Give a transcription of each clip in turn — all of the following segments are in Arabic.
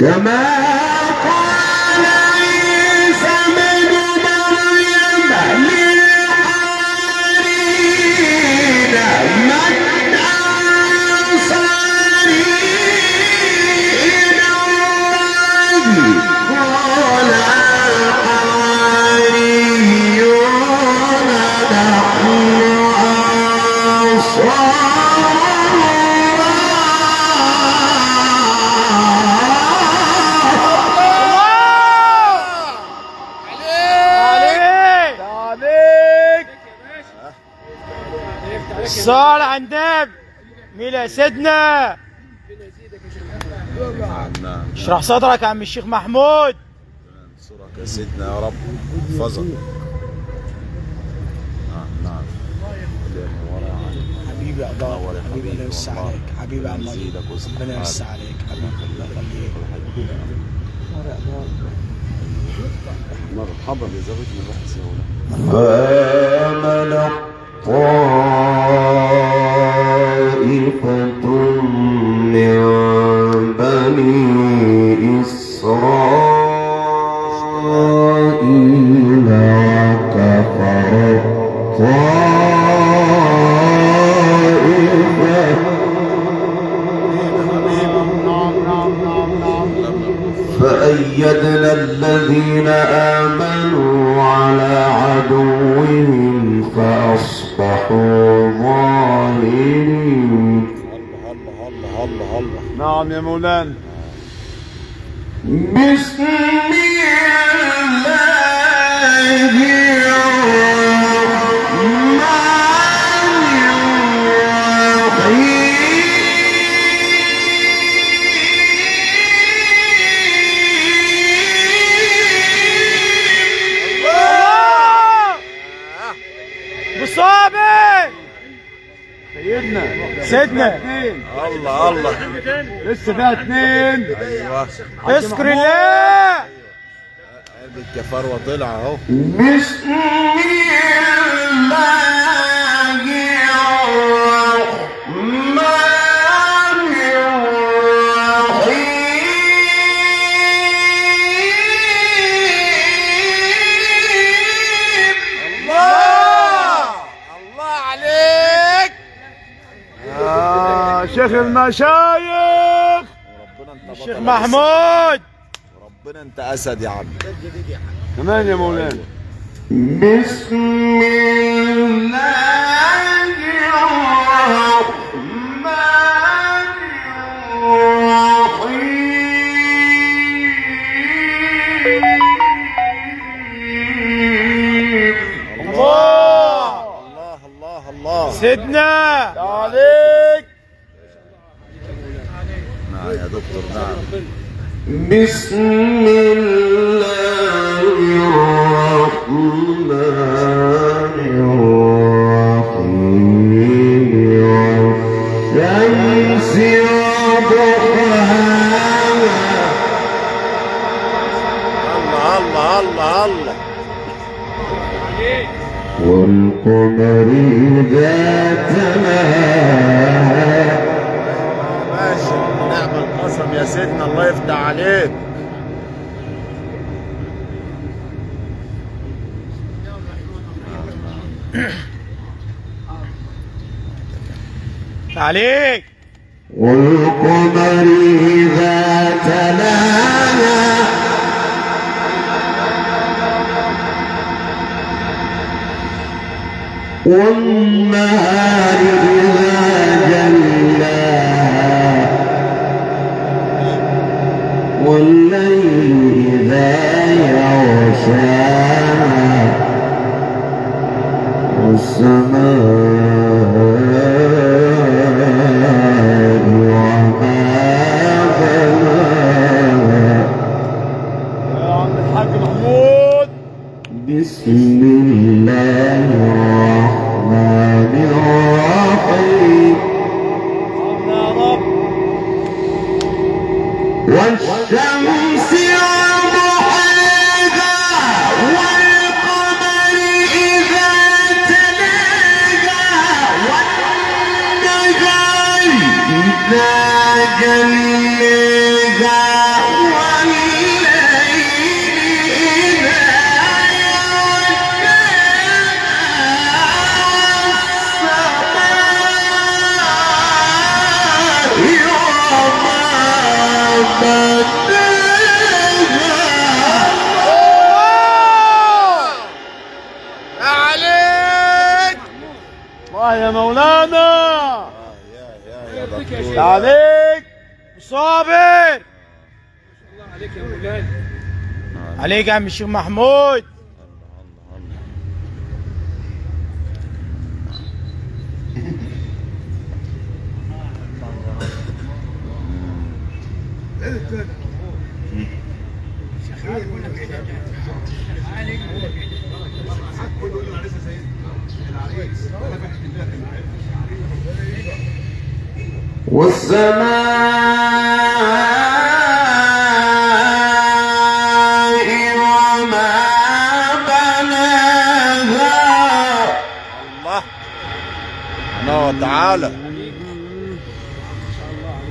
كما قال عيسى بن مريم للحواريين من أنصاري إلى الله قال الحواريون نحن أنصار الصلاة على النبي. مين يا سيدنا؟ اشرح صدرك يا عم الشيخ محمود. انصرك يا سيدنا يا رب، احفظك. نعم حبيبي يا الله، حبيبي الله يوسع عليك، حبيبي يا الله، يزيدك ويصلح ربنا يوسع عليك حبيبي، الله يخليك. مرحبا بزوجنا بحث يا ولد. فآمن طائفة من بني إسرائيل وكفر طائفة فأيدنا الذين آمنوا على عدوهم فأصبحوا ظاهرين. الله نعم يا مولانا. بسم الله الرحمن الرحيم. مصابي سيدنا الله لسه فيها اتنين. ايوه اذكر الله. قلب الكفروه طلع اهو. بسم الله الرحمن الرحيم. الله عليك يا شيخ المشايخ ربنا انت الشيخ بطل. محمود. ربنا انت اسد يا عم. كمان يا مولانا. بسم الله الرحمن الرحيم. الله سيدنا عليك. نعم يا دكتور نعم. بسم الله الرحمن الرحيم. والشمس وضحاها الله والقمر إذا تلاها. ماشي نعم القسم يا سيدنا، الله يفتح عليك. عليك. والقمر إذا تلاها والنهار إذا جلاها والليل إذا يغشاها والسماء وما بناها. يا عم الحاج محمود. بسم الله الرحمن الرحيم. يا رب. والشمس وضحاها والقمر إذا تلاها والنهار إذا جلاها عليك صابر. عليك يا مولانا. عليك يا عم الشيخ محمود. والسماء وما بناها الله سبحانه وتعالى.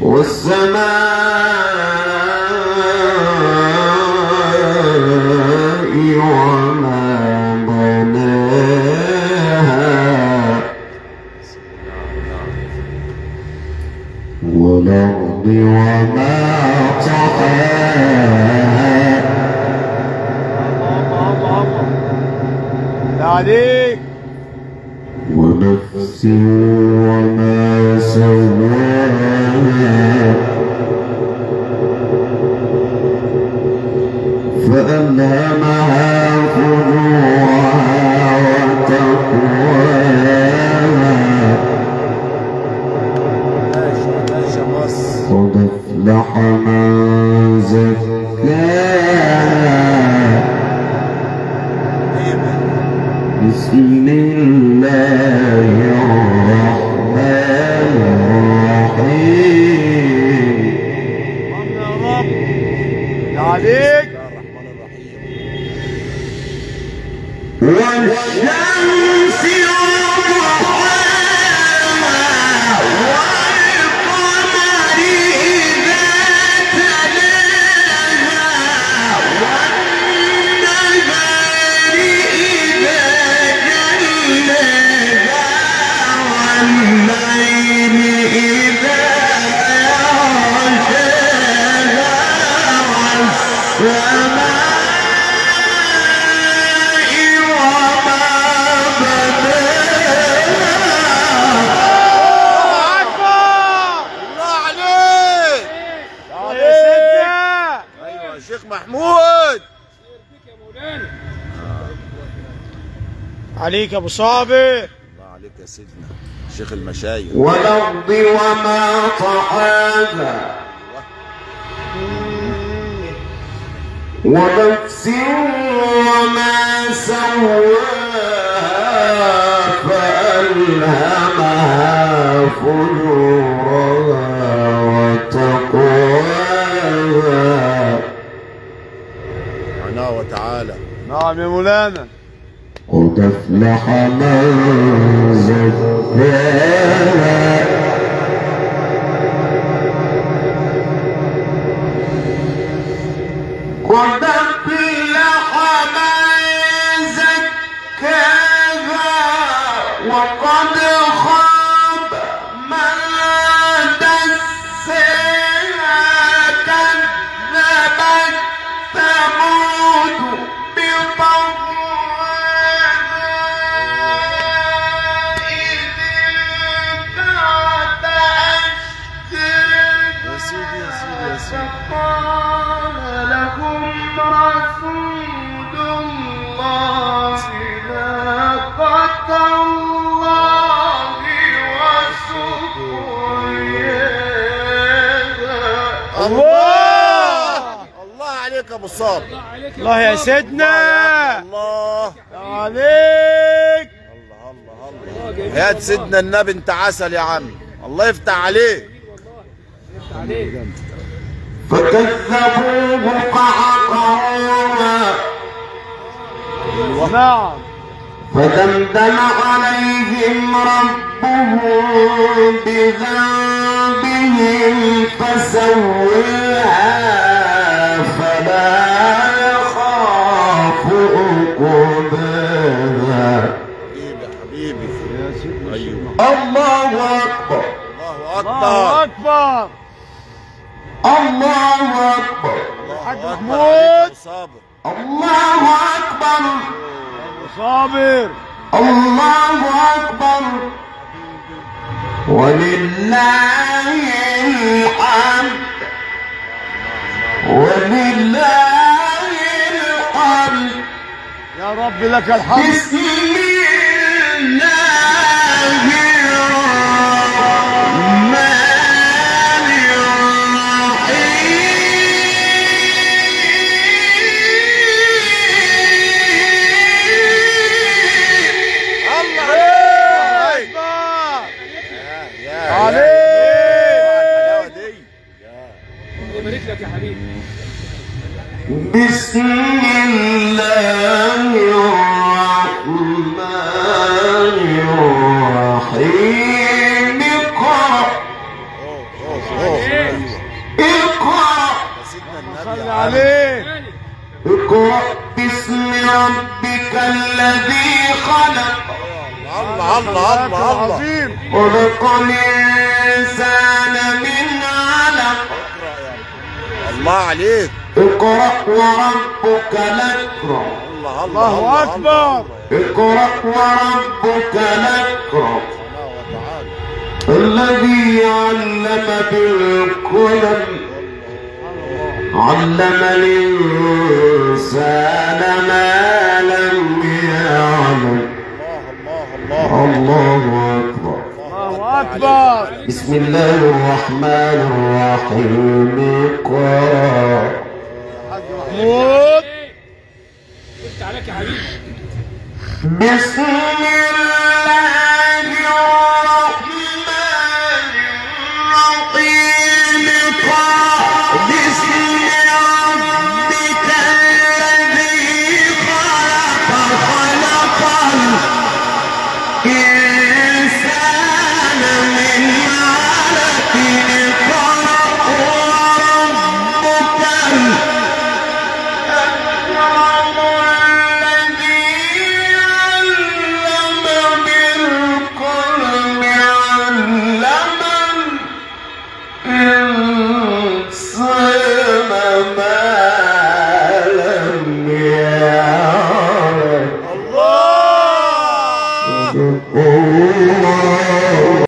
والسماء وما بناها والأرض وما طحاها عليك. ونفس وما سواها فألهمها فجورها وتقواها ماشي بص. قد أفلح من زكاها بسم الله الرحمن الرحيم. يا رب. عليك. والشمس وضحاها والقمر إذا تلاها والنهار إذا جلاها والليل إذا يغشاها والسماء محمود. عليك يا ابو صابر. الله عليك يا سيدنا شيخ المشايخ. والأرض وما طحاها ونفس وما سواها فألهمها فجورها وتقواها سبحانه وتعالى. نعم يا مولانا. قد أفلح من زكاها قد أفلح من زكاها وقد خاب من دساها كذبت ثمود بطغواها إذ انبعث أشقاها يا سيدي يا سيدي يا سيدي. فقال لهم رسول الله ناقة الله وسقياها. الله الله عليك يا ابو صابر. الله يا سيدنا. الله عليك. الله الله الله. يا سيدنا النبي انت عسل يا عم. الله يفتح عليك. فكذبوه فعقروها نعم. فدمدم عليهم ربهم بذنبهم فسواها فلا يخاف عقباها. حبيبي يا سيدنا. ايوه. الله أكبر الله الله اكبر. اكبر. الله أكبر حاج الله أكبر محمود. عليك يا أبو صابر. الله أكبر ابو صابر. الله أكبر ولله الحمد ولله الحمد. يا رب لك الحمد. بسم الله الرحمن الرحيم. الله عليك. يا عليك. الحلاوه دي. يبارك لك يا حبيبي. بسم الله الرحمن الرحيم. اقرأ اقرأ سيدنا النبي صل يا عم. عليه. اقرأ باسم ربك الذي خلق. الله الله الله الله. عظيم. خلق الإنسان من علق. الله عليك. اقرأ وربك الأكرم. الله الله اكبر. اقرأ وربك الأكرم وتعالى. الذي علم بالقلم علم الإنسان ما لم يعلم. الله الله الله أكبر. الله اكبر. بسم الله الرحمن الرحيم. اقرأ محمود. وقفت عليك يا حبيبي. بسم